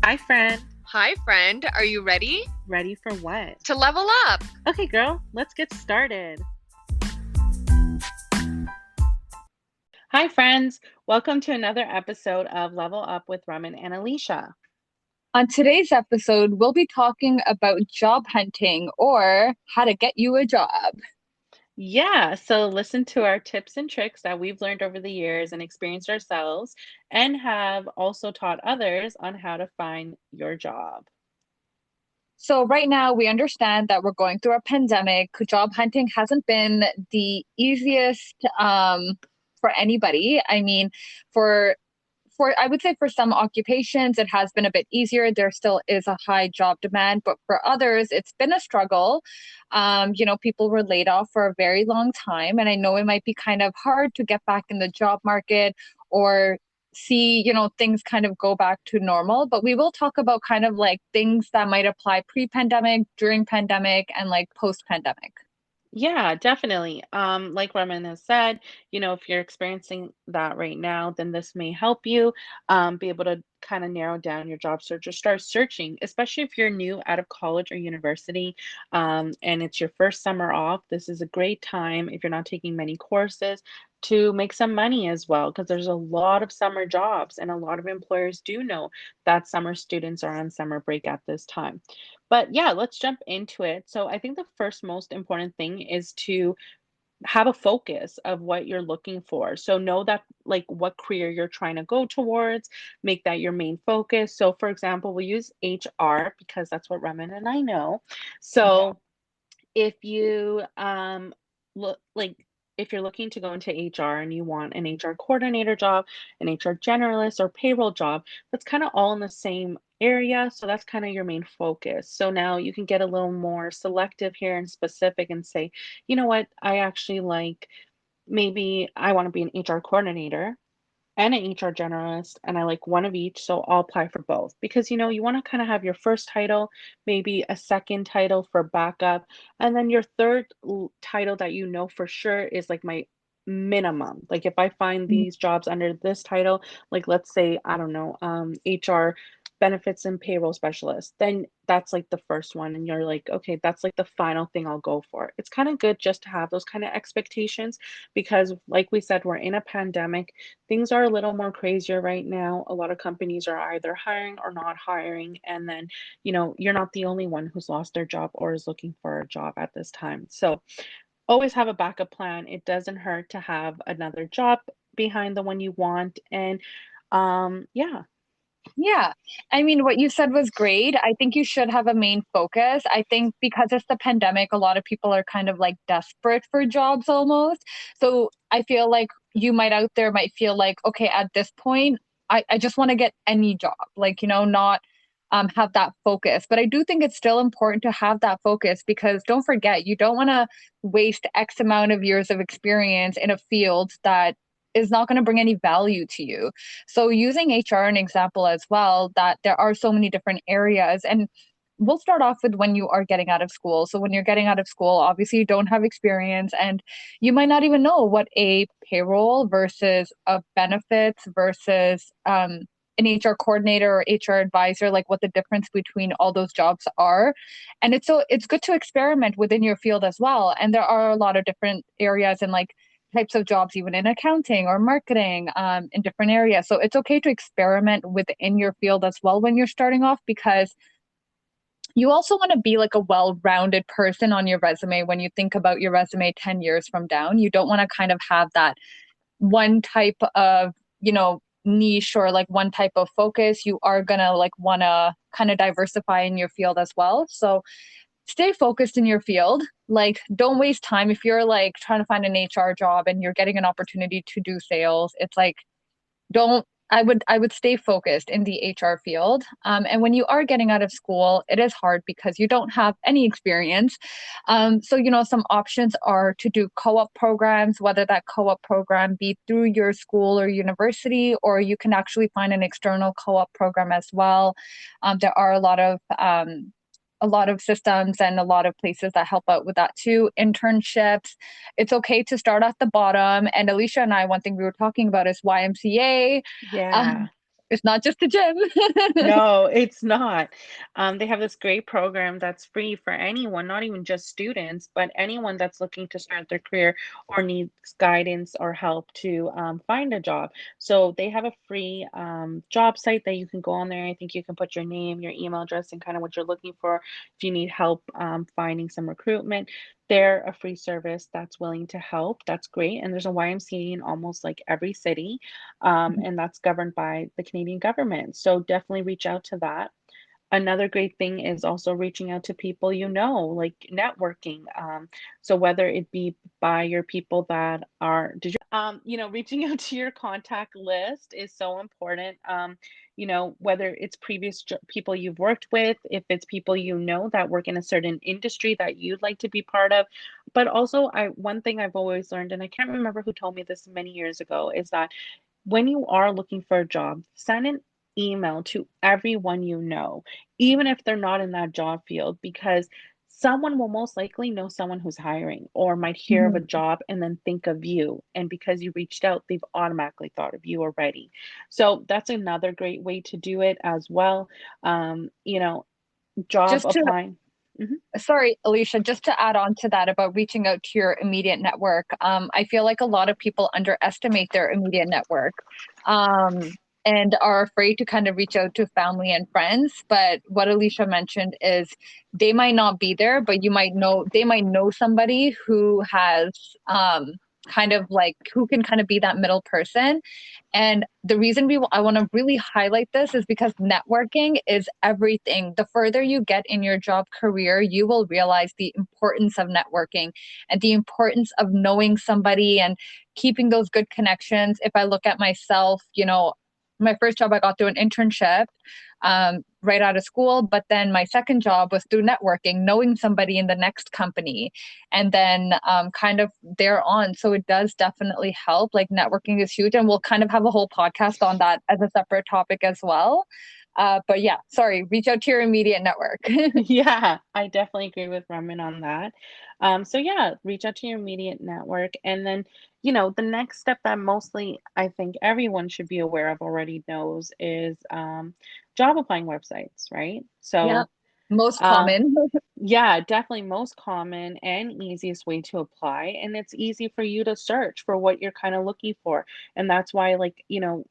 Hi, friend. Hi, friend. Are you ready Ready for what? to level up? Okay, girl, let's get started. Hi, friends. Welcome to another episode of Level Up with Raman and Alysha. On today's episode, we'll be talking about job hunting or how to get you a job. Yeah, so listen to our tips and tricks that we've learned over the years and experienced ourselves, and have also taught others on how to find your job. So, right now, we understand that we're going through a pandemic. Job hunting hasn't been the easiest for anybody. For I would say for some occupations, it has been a bit easier. There still is a high job demand, but for others, it's been a struggle. People were laid off for a very long time, and I know it might be kind of hard to get back in the job market or see, things kind of go back to normal. But we will talk about kind of like things that might apply pre-pandemic, during pandemic, and like post-pandemic. Yeah, definitely. Like Raman has said, if you're experiencing that right now, then this may help you be able to kind of narrow down your job search or start searching, especially if you're new out of college or university and it's your first summer off. This is a great time if you're not taking many courses to make some money as well, because there's a lot of summer jobs and a lot of employers do know that summer students are on summer break at this time. But yeah, let's jump into it. So I think the first most important thing is to have a focus of what you're looking for. So know that like what career you're trying to go towards, make that your main focus. So for example, we use HR because that's what Remen and I know. Yeah. So if you look like if you're looking to go into HR and you want an HR coordinator job, an HR generalist or payroll job, that's kind of all in the same area. So that's kind of your main focus. So now you can get a little more selective here and specific and say, you know what, I actually like maybe I want to be an HR coordinator and an HR generalist, and I like one of each, so I'll apply for both. Because you want to kind of have your first title, maybe a second title for backup, and then your third title that you know for sure is like my minimum. Like if I find these jobs under this title, like let's say, I don't know, HR benefits and payroll specialist, then that's like the first one, and you're like, okay, that's like the final thing I'll go for. It's kind of good just to have those kind of expectations because, like we said, we're in a pandemic. Things are a little more crazier right now. A lot of companies are either hiring or not hiring. And then, you're not the only one who's lost their job or is looking for a job at this time. So always have a backup plan. It doesn't hurt to have another job behind the one you want. And yeah. Yeah. I mean, what you said was great. I think you should have a main focus. I think because it's the pandemic, a lot of people are kind of like desperate for jobs almost. So I feel like you might out there might feel like, okay, at this point, I just want to get any job, like, not have that focus. But I do think it's still important to have that focus because don't forget, you don't want to waste X amount of years of experience in a field that is not going to bring any value to you. So using HR an example as well, that there are so many different areas. And we'll start off with when you are getting out of school. So when you're getting out of school, obviously you don't have experience and you might not even know what a payroll versus a benefits versus an HR coordinator or HR advisor, like what the difference between all those jobs are. And it's good to experiment within your field as well. And there are a lot of different areas and like types of jobs, even in accounting or marketing, in different areas. So it's okay to experiment within your field as well when you're starting off, because you also want to be like a well-rounded person on your resume. When you think about your resume 10 years from down, you don't want to kind of have that one type of, niche or like one type of focus. You are going to like want to kind of diversify in your field as well. So stay focused in your field. Like, don't waste time. If you're like trying to find an HR job and you're getting an opportunity to do sales, it's like, don't, I would stay focused in the HR field. And when you are getting out of school, it is hard because you don't have any experience. So, some options are to do co-op programs, whether that co-op program be through your school or university, or you can actually find an external co-op program as well. There are a lot of systems and a lot of places that help out with that too. Internships. It's okay to start at the bottom. And Alysha and I, one thing we were talking about is YMCA. Um, Yeah. It's not just the gym. No, it's not. They have this great program that's free for anyone, not even just students, but anyone that's looking to start their career or needs guidance or help to find a job. So they have a free job site that you can go on there. I think you can put your name, your email address, and kind of what you're looking for. If you need help finding some recruitment, they're a free service that's willing to help. That's great. And there's a YMCA in almost like every city, and that's governed by the Canadian government. So definitely reach out to that. Another great thing is also reaching out to people you know, like networking. So whether it be by your people that are, reaching out to your contact list is so important. Whether it's previous people you've worked with, if it's people you know that work in a certain industry that you'd like to be part of. But also, one thing I've always learned, and I can't remember who told me this many years ago, is that when you are looking for a job, send an email to everyone you know, even if they're not in that job field, because someone will most likely know someone who's hiring or might hear of a Mhm. job and then think of you. And because you reached out, they've automatically thought of you already. So that's another great way to do it as well. Um, you know, job Just to applying. Mhm. Sorry, Alicia, just to add on to that about reaching out to your immediate network, I feel like a lot of people underestimate their immediate network, and are afraid to kind of reach out to family and friends. But what Alicia mentioned is they might not be there, but they might know somebody who has kind of like who can kind of be that middle person. And the reason I want to really highlight this is because networking is everything. The further you get in your job career, you will realize the importance of networking and the importance of knowing somebody and keeping those good connections. If I look at myself, my first job I got through an internship right out of school, but then my second job was through networking, knowing somebody in the next company, and then kind of there on. So it does definitely help. Like networking is huge, and we'll kind of have a whole podcast on that as a separate topic as well. But yeah, sorry, reach out to your immediate network. Yeah, I definitely agree with Raman on that. So yeah, reach out to your immediate network. And then, the next step that mostly I think everyone should be aware of already knows is job applying websites, right? Yeah, So most uh, common. yeah, definitely most common and easiest way to apply. And it's easy for you to search for what you're kind of looking for. And that's why, like,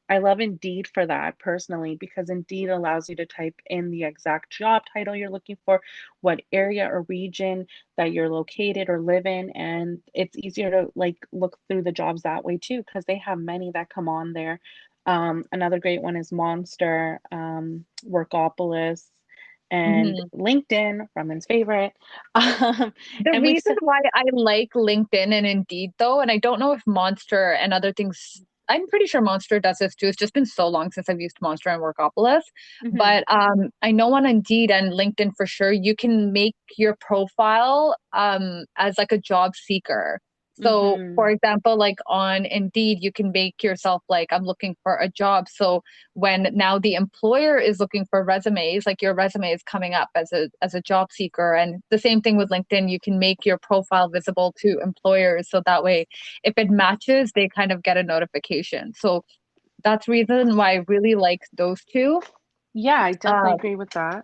I love Indeed for that personally, because Indeed allows you to type in the exact job title you're looking for, what area or region that you're located or live in. And it's easier to like look through the jobs that way too, because they have many that come on there. Another great one is Monster, Workopolis, and Mhm. LinkedIn, Raman's favorite. The And we've reason said, why I like LinkedIn and Indeed, though, and I don't know if Monster and other things, I'm pretty sure Monster does this too. It's just been so long since I've used Monster and Workopolis. mhm, But I know on Indeed and LinkedIn for sure, you can make your profile as like a job seeker. So, for mhm. example, like on Indeed, you can make yourself like, I'm looking for a job. So when now the employer is looking for resumes, like your resume is coming up as a job seeker. And the same thing with LinkedIn, you can make your profile visible to employers, so that way if it matches, they kind of get a notification. So that's reason why I really like those two. Yeah, I definitely uh, agree with that.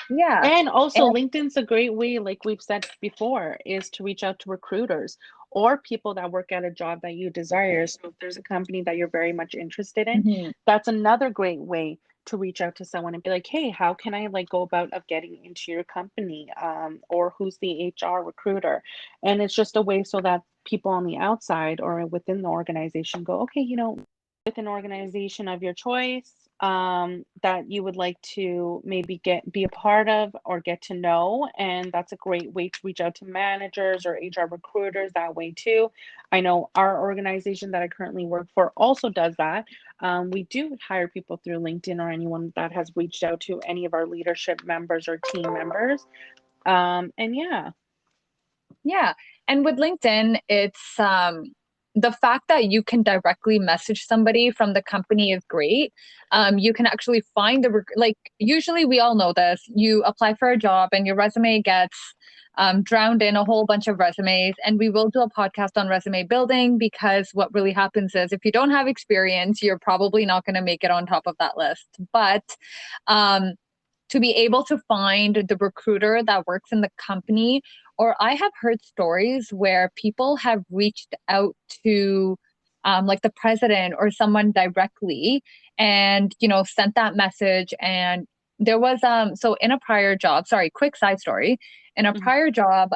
yeah. And also, And LinkedIn's a great way, like we've said before, is to reach out to recruiters or people that work at a job that you desire. So if there's a company that you're very much interested in, mhm, that's another great way to reach out to someone and be like, hey, how can I like go about of getting into your company? Or who's the HR recruiter? And it's just a way so that people on the outside or within the organization go, okay, with an organization of your choice that you would like to maybe be a part of or get to know. And that's a great way to reach out to managers or HR recruiters that way too. I know our organization that I currently work for also does that. We do hire people through LinkedIn or anyone that has reached out to any of our leadership members or team members. And yeah. yeah. And with LinkedIn, it's the fact that you can directly message somebody from the company is great. You can actually find like usually we all know this. You apply for a job and your resume gets drowned in a whole bunch of resumes. And we will do a podcast on resume building because what really happens is if you don't have experience, you're probably not going to make it on top of that list. But um, to be able to find the recruiter that works in the company, or I have heard stories where people have reached out to like the president or someone directly and sent that message. And there was so in a prior job, sorry, quick side story, in a Mhm. prior job,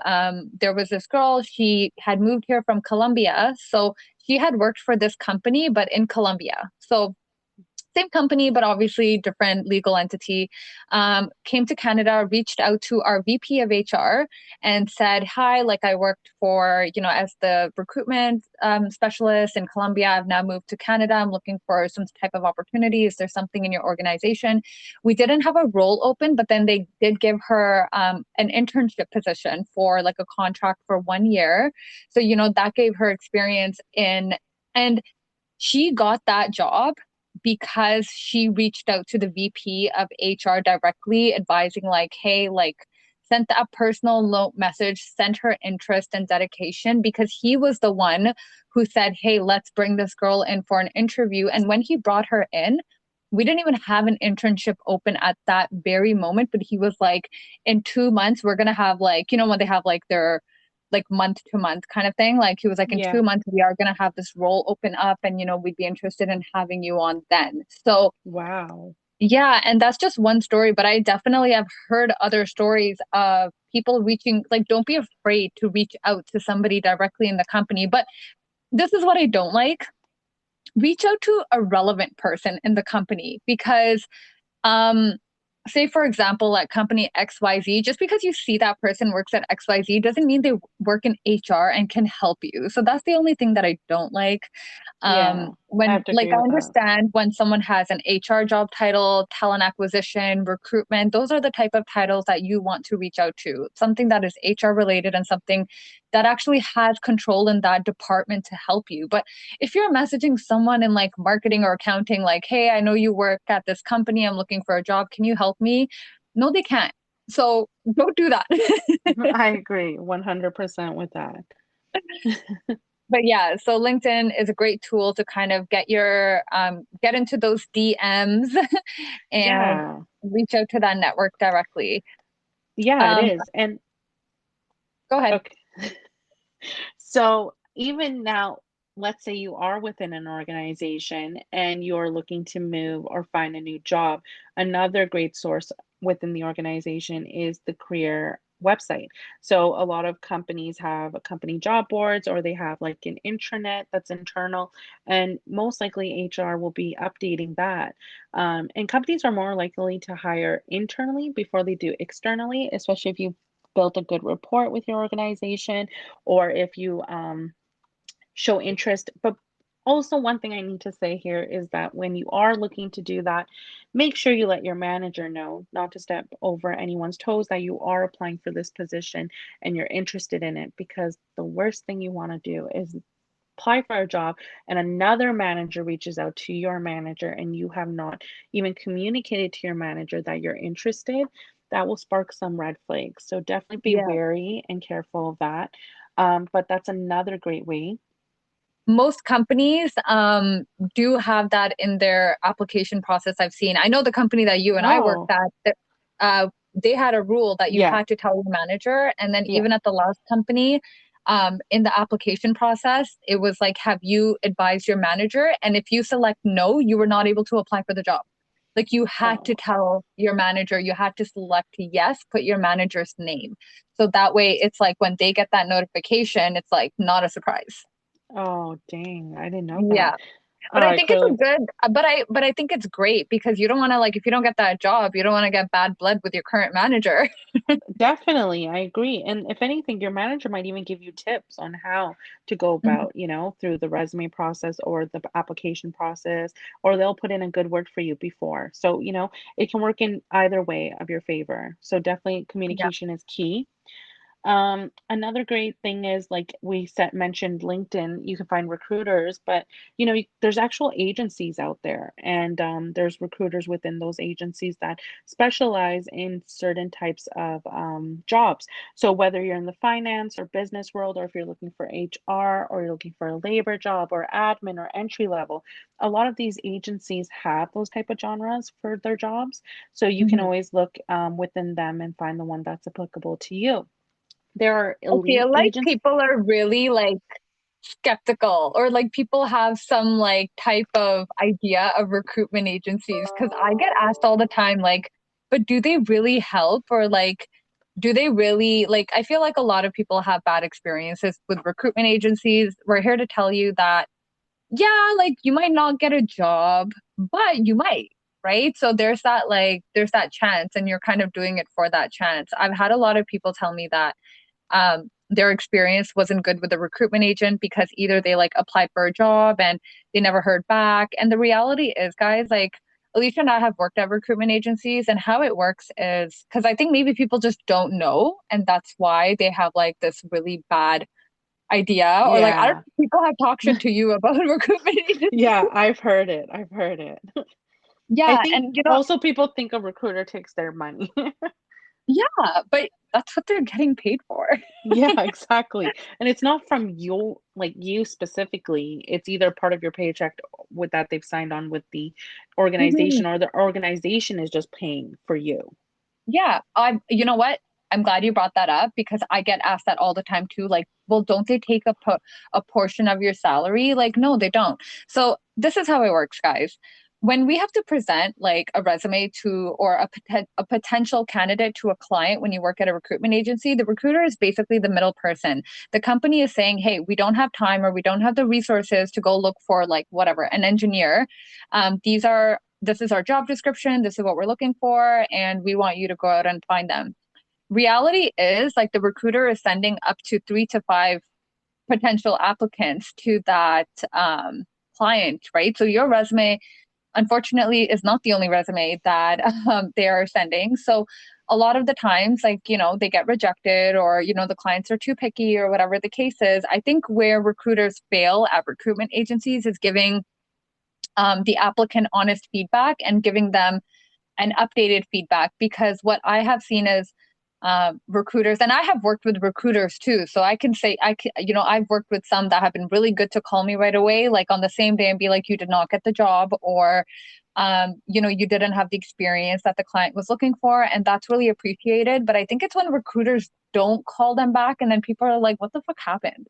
there was this girl, she had moved here from Colombia, so she had worked for this company but in Colombia, so same company, but obviously different legal entity, came to Canada, reached out to our VP of HR and said, hi, like I worked for, as the recruitment specialist in Colombia. I've now moved to Canada. I'm looking for some type of opportunity. Is there something in your organization? We didn't have a role open, but then they did give her an internship position for like a contract for 1 year. So, that gave her experience in, and she got that job because she reached out to the VP of HR directly, advising, like, hey, like, sent a personal note message, sent her interest and dedication because he was the one who said, hey, let's bring this girl in for an interview. And when he brought her in, we didn't even have an internship open at that very moment, but he was like, in 2 months, we're going to have like, when they have like their like month to month kind of thing. Like he was like, in Yeah. 2 months, we are going to have this role open up and, we'd be interested in having you on then. So, Wow. yeah. And that's just one story, but I definitely have heard other stories of people reaching, like, don't be afraid to reach out to somebody directly in the company. But this is what I don't like: reach out to a relevant person in the company because um, say for example, at company XYZ, just because you see that person works at XYZ doesn't mean they work in HR and can help you. So that's the only thing that I don't like. Yeah. I When, have to like, agree I with that. understand when someone has an HR job title, talent acquisition, recruitment, those are the type of titles that you want to reach out to. Something that is HR related and something that actually has control in that department to help you. But if you're messaging someone in like marketing or accounting, like, hey, I know you work at this company, I'm looking for a job, can you help me? No, they can't. So don't do that. I agree 100% with that. But yeah, so LinkedIn is a great tool to kind of get into those DMs and Yeah. reach out to that network directly. Yeah, it Um, is. And Go ahead. okay. So even now, let's say you are within an organization and you're looking to move or find a new job. Another great source within the organization is the career website. So a lot of companies have a company job boards or they have like an intranet that's internal, and most likely HR will be updating that. And companies are more likely to hire internally before they do externally, especially if you built a good rapport with your organization or if you show interest. But also, one thing I need to say here is that when you are looking to do that, make sure you let your manager know not to step over anyone's toes, that you are applying for this position and you're interested in it. Because the worst thing you want to do is apply for a job and another manager reaches out to your manager and you have not even communicated to your manager that you're interested. That will spark some red flags. So definitely be Yeah. wary and careful of that. But that's another great way. Most companies do have that in their application process. I've seen. I know the company that you and I worked Oh, at, they had a rule that you yeah, had to tell your manager. And then yeah. even at the last company, in the application process, it was like, have you advised your manager? And if you select no, you were not able to apply for the job. Like you had to Oh, tell your manager, you had to select yes, put your manager's name. So that way it's like when they get that notification, it's like not a surprise. oh, dang. I didn't know that. Yeah. But I I think it's a clearly good, but I think it's great because you don't want to, like, if you don't get that job, you don't want to get bad blood with your current manager. Definitely, I agree. And if anything, your manager might even give you tips on how to go Mhm. about, through the resume process or the application process, or they'll put in a good word for you before. So, it can work in either way of your favor. So definitely Yeah. communication is key. Another great thing is like we said mentioned LinkedIn, you can find recruiters, but there's actual agencies out there, and there's recruiters within those agencies that specialize in certain types of jobs. So whether you're in the finance or business world, or if you're looking for HR, or you're looking for a labor job or admin or entry level, a lot of these agencies have those type of genres for their jobs. So you can Mhm. always look within them and find the one that's applicable to you. There are I elite feel like agents. people are really like skeptical, or like people have some like type of idea of recruitment agencies, because I get asked all the time like, but do they really help, or like do they really, like, I feel like a lot of people have bad experiences with recruitment agencies. We're here to tell you that yeah, like you might not get a job, but you might, right? So there's that, like there's that chance, and you're kind of doing it for that chance. I've had a lot of people tell me that their experience wasn't good with the recruitment agent because either they like applied for a job and they never heard back. And the reality is, guys, like Alicia and I have worked at recruitment agencies, and how it works is because I think maybe people just don't know, and that's why they have like this really bad idea, or like I don't Yeah. know if people have talked shit to you about recruitment agencies. Yeah, I've heard it. I've heard it. I Yeah, think and you know, also people think a recruiter takes their money. yeah, but that's what they're getting paid for. Yeah, exactly. And it's not from you, like you specifically. It's either part of your paycheck with that they've signed on with the Mhm. organization, or the organization is just paying for you. Yeah, you know what? I'm glad you brought that up because I get asked that all the time too. Like, well, don't they take a portion of your salary? Like, no, they don't. So this is how it works, guys. When we have to present like a resume to, or a potential candidate to a client, when you work at a recruitment agency, the recruiter is basically the middle person. The company is saying, hey, we don't have time, or we don't have the resources to go look for like whatever, an engineer. This is our job description, this is what we're looking for, and we want you to go out and find them. Reality is, like, the recruiter is sending up to 3 to 5 potential applicants to that client, right? So your resume, unfortunately, is not the only resume that they are sending. So a lot of the times, like, they get rejected, or, the clients are too picky, or whatever the case is. I think where recruiters fail at recruitment agencies is giving the applicant honest feedback and giving them an updated feedback. Because what I have seen is recruiters, and I have worked with recruiters too, so I can say I've worked with some that have been really good to call me right away, like on the same day, and be like, you did not get the job, or you didn't have the experience that the client was looking for, and that's really appreciated. But I think it's when recruiters don't call them back, and then people are like, what the fuck happened?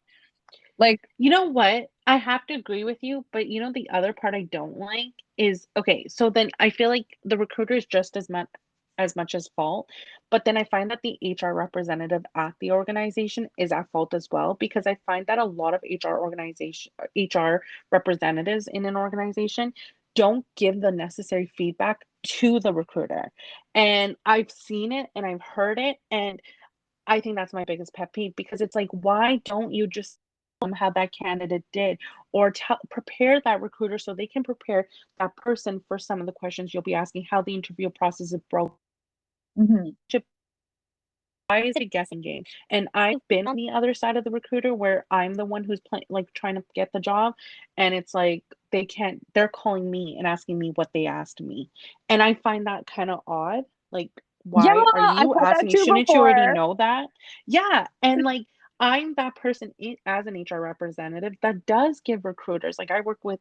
Like, You know what? I have to agree with you, but the other part I don't like is, okay, so then I feel like the recruiter is just as much as fault, but then I find that the HR representative at the organization is at fault as well, because I find that a lot of HR representatives in an organization don't give the necessary feedback to the recruiter. And I've seen it and I've heard it, and I think that's my biggest pet peeve, because it's like, why don't you just tell them how that candidate did, or prepare that recruiter so they can prepare that person for some of the questions you'll be asking, how the interview process is broken. mhm. Why is it a guessing game? And I've been on the other side of the recruiter where I'm the one who's like trying to get the job, and it's like they're calling me and asking me what they asked me. And I find that kind of odd. Like, Yeah, why are I've you had that asking me? too Shouldn't you already before. know that? Yeah, and like I'm that person as an HR representative that does give recruiters. Like I work with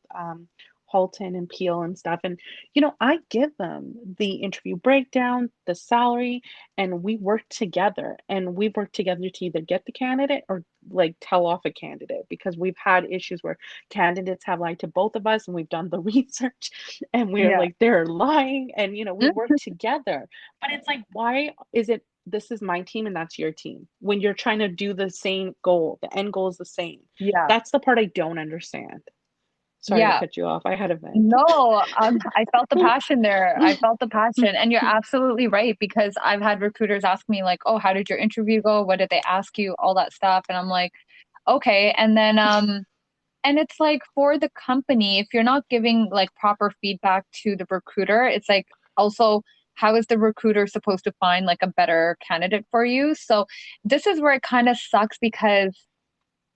Halton and Peel and stuff, and I give them the interview breakdown, the salary, and we work together, and we work together to either get the candidate or like tell off a candidate, because we've had issues where candidates have lied to both of us, and we've done the research and we're Yeah. like, they're lying, and we work together. But it's like, why is it this is my team and that's your team when you're trying to do the same goal? The end goal is the same. Yeah. That's the part I don't understand. Sorry to Yeah. cut you off. I had a vent. No, I felt the passion there. I felt the passion. And you're absolutely right, because I've had recruiters ask me, like, oh, how did your interview go? What did they ask you? All that stuff. And I'm like, okay. And then, and it's like, for the company, if you're not giving like proper feedback to the recruiter, it's like, also, how is the recruiter supposed to find like a better candidate for you? So this is where it kind of sucks because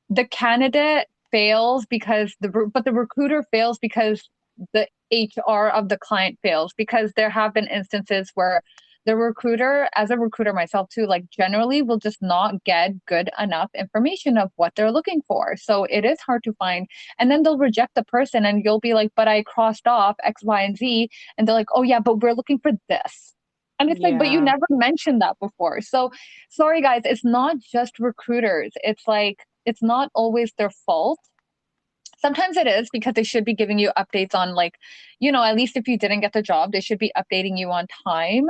the candidate fails because the recruiter fails because the HR of the client fails, because there have been instances where the recruiter, as a recruiter myself too, like generally will just not get good enough information of what they're looking for. So it is hard to find. And then they'll reject the person and you'll be like, but I crossed off X, Y, and Z. And they're like, oh yeah, but we're looking for this. And it's like, but you Yeah. never mentioned that before. So sorry guys, it's not just recruiters. It's like it's not always their fault. Sometimes it is because they should be giving you updates on like, at least if you didn't get the job, they should be updating you on time.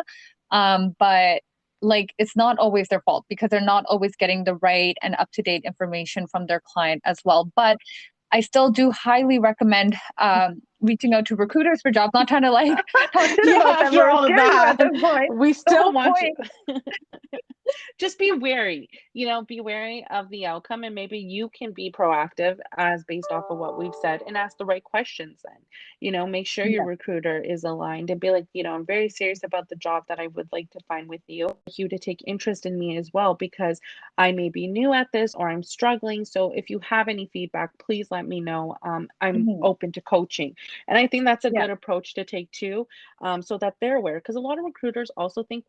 But like it's not always their fault because they're not always getting the right and up-to-date information from their client as well. But I still do highly recommend reaching out to recruiters for jobs, not trying to like talk shit Yeah, about them after or all of scare you that, at this point. we The still whole want you. point. Just be wary, be wary of the outcome, and maybe you can be proactive as based off of what we've said and ask the right questions then. Make sure your Yeah. recruiter is aligned and be like, I'm very serious about the job that I would like to find with you. I'd like you to take interest in me as well because I may be new at this or I'm struggling. So if you have any feedback, please let me know. I'm Mhm. open to coaching. And I think that's a Yeah. good approach to take too, so that they're aware. Because a lot of recruiters also think,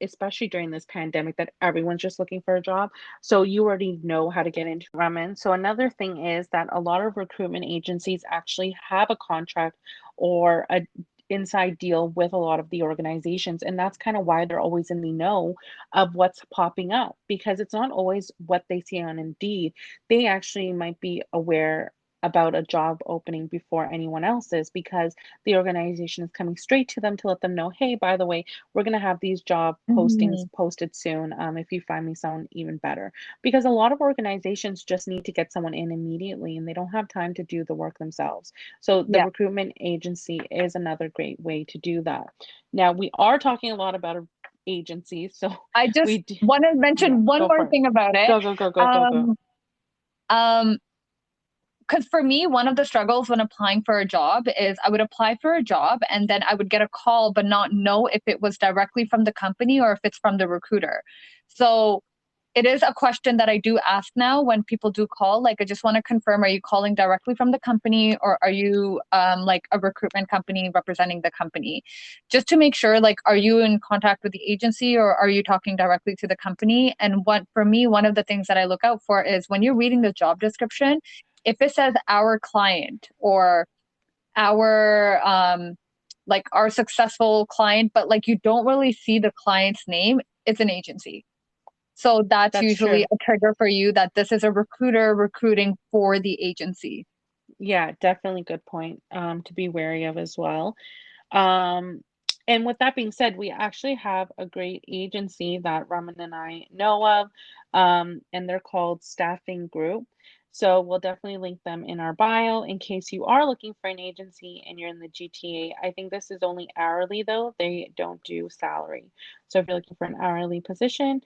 especially during this pandemic, that everyone's just looking for a job. So you already know how to get into Ramen. So another thing is that a lot of recruitment agencies actually have a contract or a inside deal with a lot of the organizations, and that's kind of why they're always in the know of what's popping up, because it's not always what they see on Indeed. They actually might be aware about a job opening before anyone else is, because the organization is coming straight to them to let them know, hey, by the way, we're going to have these job postings Mhm. posted soon. If you find me someone even better, because a lot of organizations just need to get someone in immediately and they don't have time to do the work themselves. So the Yeah. recruitment agency is another great way to do that. Now, we are talking a lot about agencies, so I just we do, want to yeah, mention one go more for it. thing about it. Go, go, go, go, go, go. Um, um, because for me, one of the struggles when applying for a job is I would apply for a job and then I would get a call, but not know if it was directly from the company or if it's from the recruiter. So it is a question that I do ask now when people do call. Like, I just want to confirm, are you calling directly from the company or are you like a recruitment company representing the company? Just to make sure, like, are you in contact with the agency or are you talking directly to the company? And what, for me, one of the things that I look out for is when you're reading the job description, if it says our client or our like our successful client, but like you don't really see the client's name, it's an agency. So that's That's usually true. a trigger for you that this is a recruiter recruiting for the agency. Yeah, definitely good point, to be wary of as well. Um, and with that being said, we actually have a great agency that Raman and I know of, and they're called Staffing Group. So we'll definitely link them in our bio in case you are looking for an agency and you're in the GTA. I think this is only hourly though, they don't do salary. So if you're looking for an hourly position,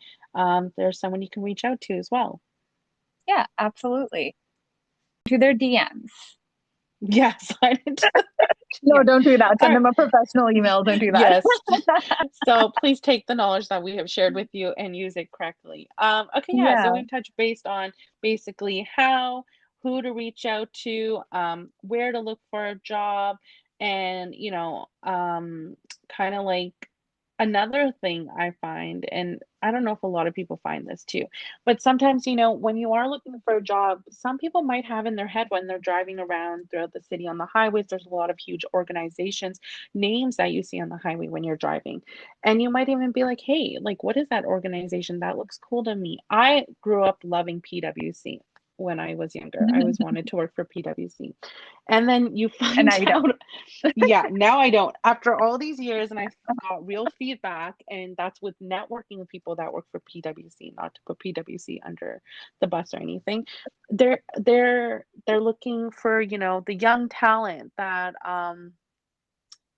there's someone you can reach out to as well. Yeah, absolutely. To their DMs. Yes, I did. No, Yeah. don't do that. All Send right. them a professional email. Don't do that. Yes. So please take the knowledge that we have shared with you and use it correctly. Okay, yeah. So Yeah. we've touched based on basically how, who to reach out to, where to look for a job, and kind of like another thing I find, and I don't know if a lot of people find this too, but sometimes, when you are looking for a job, some people might have in their head when they're driving around throughout the city on the highways, there's a lot of huge organizations, names that you see on the highway when you're driving. And you might even be like, hey, like, what is that organization? That looks cool to me. I grew up loving PwC when I was younger. I always wanted to work for PwC. And then you And find now you don't. out, yeah, now I don't. After all these years, and I got real feedback, and that's with networking with people that work for PwC, not to put PwC under the bus or anything. They're looking for, the young talent that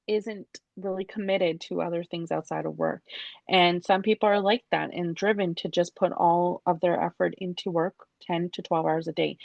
isn't really committed to other things outside of work. And some people are like that and driven to just put all of their effort into work 10 to 12 hours a day.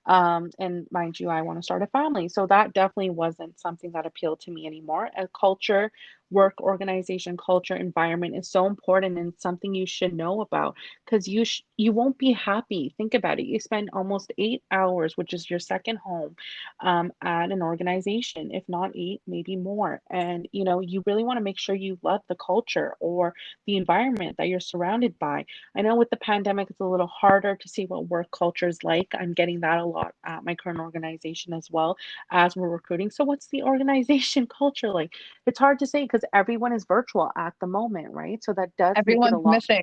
And mind you, I want to start a family. So that definitely wasn't something that appealed to me anymore. A culture work organization, culture, environment is so important and something you should know about because you won't be happy. Think about it. You spend almost 8 hours, which is your second home, at an organization, if not eight, maybe more. And you really want to make sure you love the culture or the environment that you're surrounded by. I know with the pandemic, it's a little harder to see what work culture is like. I'm getting that a lot at my current organization as well as we're recruiting. So, what's the organization culture like? It's hard to say because everyone is virtual at the moment, right? So, that does make it a Everyone's lot. missing.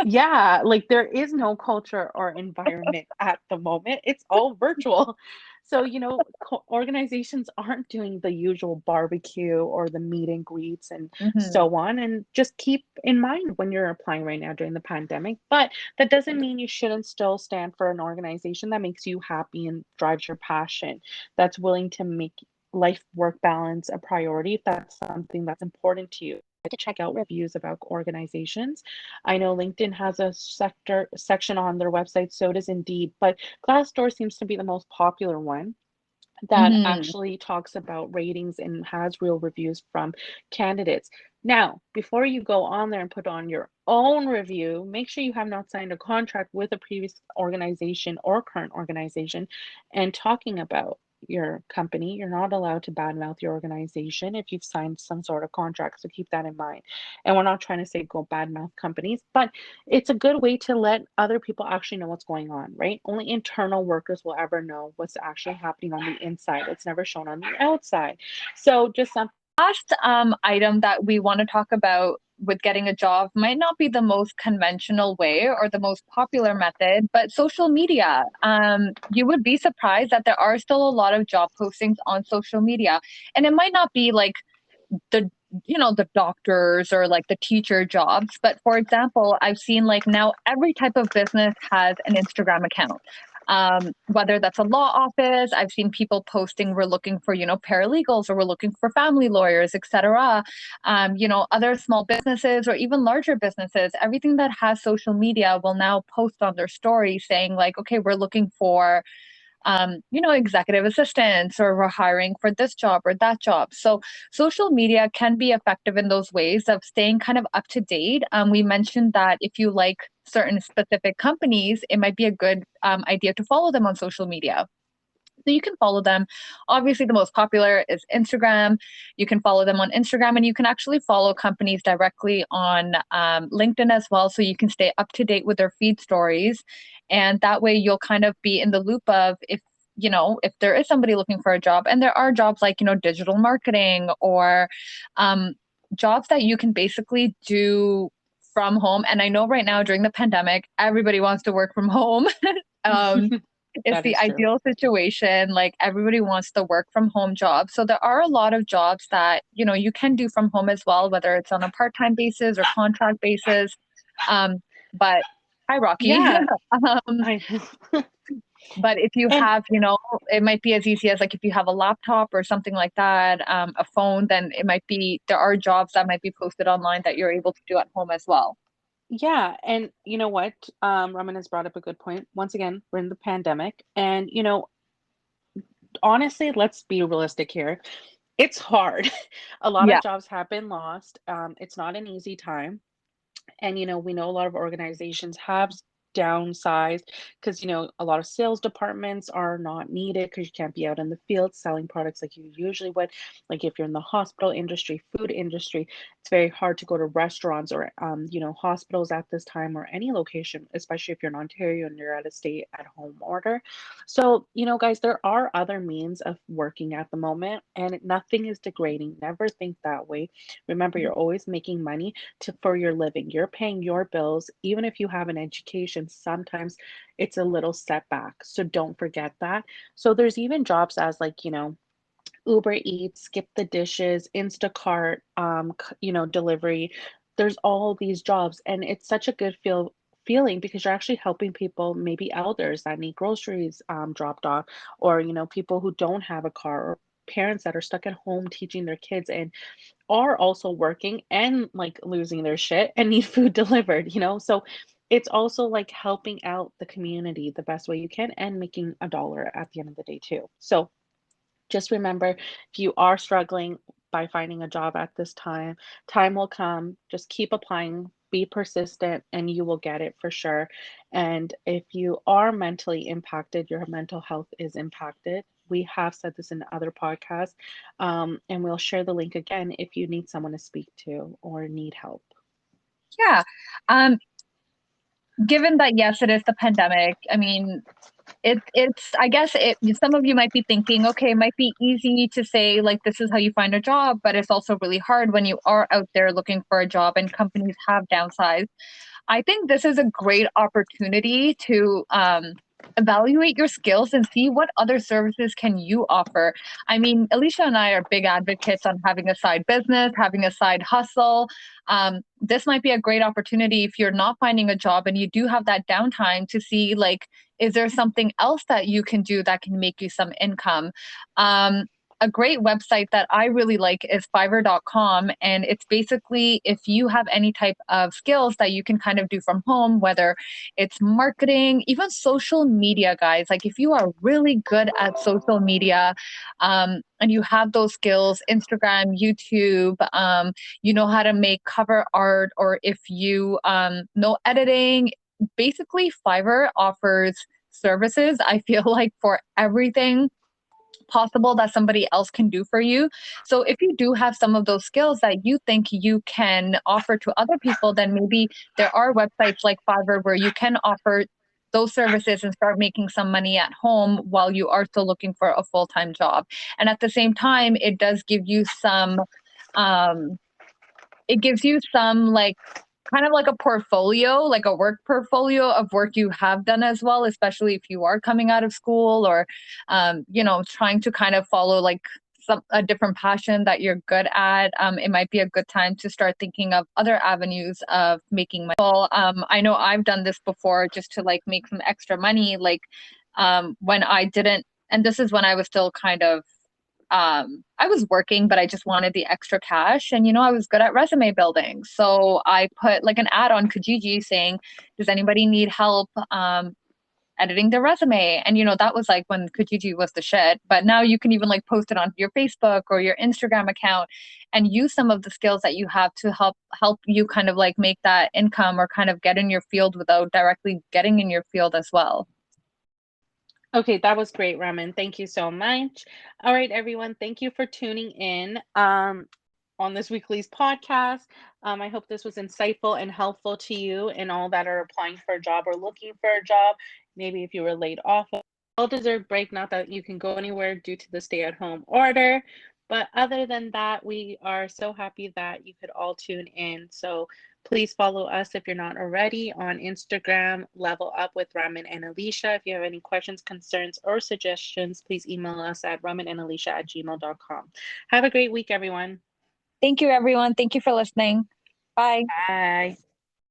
Yeah, like there is no culture or environment at the moment. It's all virtual. So, organizations aren't doing the usual barbecue or the meet and greets and Hmm. so on. And just keep in mind when you're applying right now during the pandemic. But that doesn't mean you shouldn't still stand for an organization that makes you happy and drives your passion, that's willing to make life work balance a priority if that's something that's important to you. To check out reviews about organizations. I know LinkedIn has a section on their website, so does Indeed, but Glassdoor seems to be the most popular one that Hmm. actually talks about ratings and has real reviews from candidates. Now, before you go on there and put on your own review, make sure you have not signed a contract with a previous organization or current organization and talking about your company. You're not allowed to badmouth your organization if you've signed some sort of contract. So keep that in mind. And we're not trying to say go badmouth companies, but it's a good way to let other people actually know what's going on, right? Only internal workers will ever know what's actually happening on the inside. It's never shown on the outside. So just some. Last item that we want to talk about with getting a job might not be the most conventional way or the most popular method, but social media. You would be surprised that there are still a lot of job postings on social media, and it might not be like the the doctors or like the teacher jobs, but for example, I've seen like now every type of business has an Instagram account. Whether that's a law office, I've seen people posting we're looking for paralegals, or we're looking for family lawyers, etc. Other small businesses or even larger businesses, everything that has social media will now post on their story saying like, okay, we're looking for executive assistants, or we're hiring for this job or that job. So social media can be effective in those ways of staying kind of up to date. We mentioned that if you like certain specific companies, it might be a good idea to follow them on social media. So you can follow them. Obviously, the most popular is Instagram. You can follow them on Instagram, and you can actually follow companies directly on LinkedIn as well. So you can stay up to date with their feed stories. And that way you'll kind of be in the loop of if there is somebody looking for a job, and there are jobs like, digital marketing, or um, jobs that you can basically do from home. And I know right now during the pandemic, everybody wants to work from home. um, it's That the is true. ideal situation. Like everybody wants the work from home job. So there are a lot of jobs that, you can do from home as well, whether it's on a part-time basis or contract basis. Um, but hi, Rocky. Yeah, um, I know. but if you And have, it might be as easy as like if you have a laptop or something like that, a phone, then it might be, there are jobs that might be posted online that you're able to do at home as well. yeah, and you know what? Raman has brought up a good point. Once again, we're in the pandemic, and honestly, let's be realistic here. It's hard. A lot of Yeah. jobs have been lost. It's not an easy time. And we know a lot of organizations have downsized because a lot of sales departments are not needed because you can't be out in the field selling products like you usually would. Like if you're in the hospital industry, food industry, it's very hard to go to restaurants or hospitals at this time, or any location, especially if you're in Ontario and you're at a stay at home order. So guys, there are other means of working at the moment, and nothing is degrading. Never think that way. Remember, you're always making money for your living. You're paying your bills, even if you have an education. Sometimes it's a little setback. So don't forget that. So there's even jobs as like, Uber Eats, Skip the Dishes, Instacart, delivery. There's all these jobs, and it's such a good feeling because you're actually helping people, maybe elders that need groceries dropped off, or people who don't have a car, or parents that are stuck at home teaching their kids and are also working and like losing their shit and need food delivered. So it's also like helping out the community the best way you can and making a dollar at the end of the day too. So just remember, if you are struggling, by finding a job at this time. Time will come. Just keep applying, be persistent, and you will get it for sure. And if you are mentally impacted, your mental health is impacted. We have said this in other podcasts, and we'll share the link again if you need someone to speak to or need help. Yeah. Um, Given that, yes, it is the pandemic, I mean, it's I guess some of you might be thinking, okay, it might be easy to say like this is how you find a job, but it's also really hard when you are out there looking for a job and companies have downsized. I think this is a great opportunity to evaluate your skills and see what other services can you offer. I mean, Alicia and I are big advocates on having a side business, having a side hustle. This might be a great opportunity if you're not finding a job and you do have that downtime to see like, is there something else that you can do that can make you some income? Um, a great website that I really like is fiverr.com. And it's basically if you have any type of skills that you can kind of do from home, whether it's marketing, even social media, guys. Like if you are really good at social media and you have those skills, Instagram, YouTube, you know how to make cover art, or if you know editing, basically Fiverr offers services, I feel like, for everything possible that somebody else can do for you. So if you do have some of those skills that you think you can offer to other people, then maybe there are websites like Fiverr where you can offer those services and start making some money at home while you are still looking for a full-time job. And at the same time, um, it gives you some like kind of like a portfolio, like a work portfolio of work you have done as well, especially if you are coming out of school or, you know, trying to kind of follow like a different passion that you're good at. It might be a good time to start thinking of other avenues of making money. Well, I know I've done this before just to like make some extra money, like when I didn't, and this is when I was still kind of I was working, but I just wanted the extra cash. And, you know, I was good at resume building. So I put like an ad on Kijiji saying, does anybody need help editing their resume? And, you know, that was like when Kijiji was the shit. But now you can even like post it on your Facebook or your Instagram account and use some of the skills that you have to help you kind of like make that income or kind of get in your field without directly getting in your field as well. Okay, that was great, Raman. Thank you so much. All right, everyone. Thank you for tuning in on this weekly's podcast. I hope this was insightful and helpful to you and all that are applying for a job or looking for a job. Maybe if you were laid off, well-deserved break. Not that you can go anywhere due to the stay-at-home order. But other than that, we are so happy that you could all tune in. So please follow us if you're not already on Instagram, Level Up with Raman and Alysha. If you have any questions, concerns, or suggestions, please email us at ramanandalysha@gmail.com. Have a great week, everyone. Thank you, everyone. Thank you for listening. Bye. Bye.